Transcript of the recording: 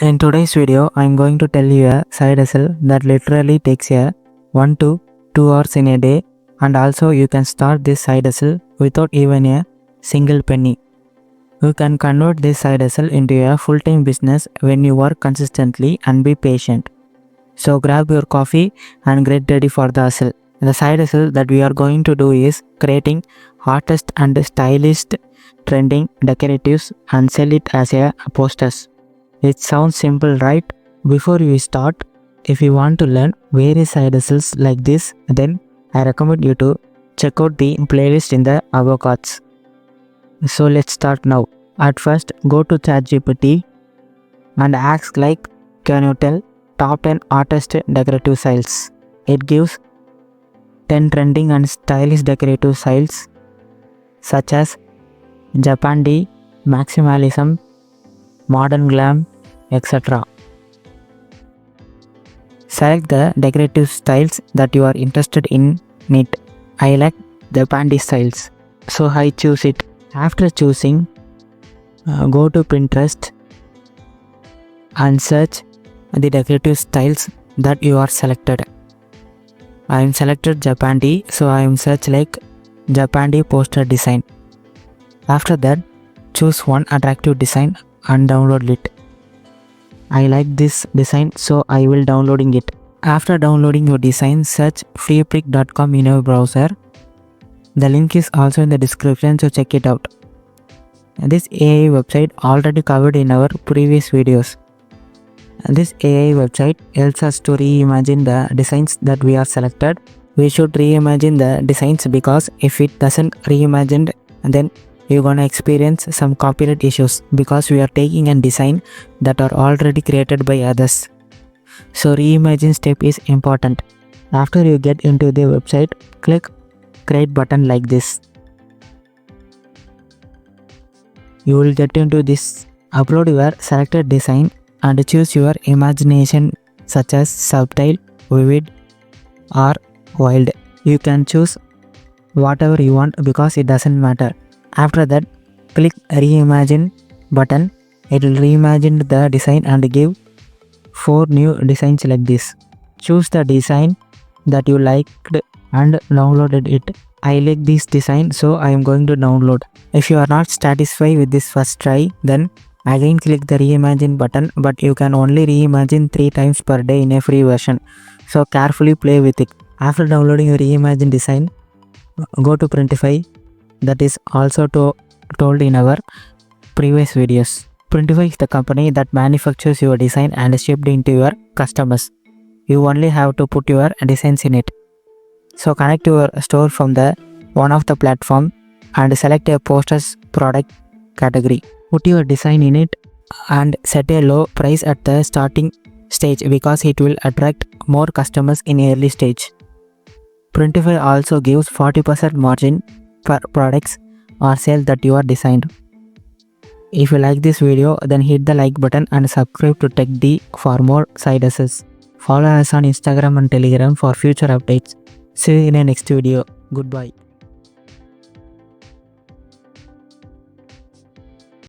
In today's video, I am going to tell you a side hustle that literally takes a 1 to 2 hours in a day, and also you can start this side hustle without even a single penny. You can convert this side hustle into a full-time business when you work consistently and be patient. So grab your coffee and get ready for the hustle. The side hustle that we are going to do is creating hottest and stylish trending decoratives and sell it as a posters. It sounds simple, right? Before we start, if you want to learn various side hustles like this, then I recommend you to check out the playlist in the above cards. So let's start now. At first, go to ChatGPT and ask like, can you tell top 10 hottest decorative styles? It gives 10 trending and stylish decorative styles such as Japandi, maximalism, modern glam, etc. Select the decorative styles that you are interested in it. I like Japandi styles, so I choose it. After choosing, go to Pinterest and search the decorative styles that you are selected. I am selected Japandi, so I am search like Japandi poster design. After that, choose one attractive design and download it. I like this design, so I will downloading it. After downloading your design, search freepik.com in your browser. The link is also in the description, so check it out. This AI website already covered in our previous videos. This AI website helps us to reimagine the designs that we are selected. We should reimagine the designs because if it doesn't reimagine, then you're gonna experience some copyright issues because we are taking a design that are already created by others. So reimagine step is important. After you get into the website, click create button like this. You will get into this. Upload your selected design and choose your imagination such as subtle, vivid or wild. You can choose whatever you want because it doesn't matter. After that, click reimagine button. It will reimagine the design and give 4 new designs like this. Choose the design that you liked and downloaded it. I like this design, so I am going to download. If you are not satisfied with this first try, then again click the reimagine button, but you can only reimagine 3 times per day in a free version. So carefully play with it. After downloading your reimagine design, go to Printify. That is also told in our previous videos. Printify is the company that manufactures your design and shipped into your customers. You only have to put your designs in it. So connect your store from the one of the platform and select a posters product category. Put your design in it and set a low price at the starting stage because it will attract more customers in early stage. Printify also gives 40% margin per products or sale that you are designed. If you like this video, then hit the like button and subscribe to TechD for more side hustles. Follow us on Instagram and Telegram for future updates. See you in the next video. Goodbye.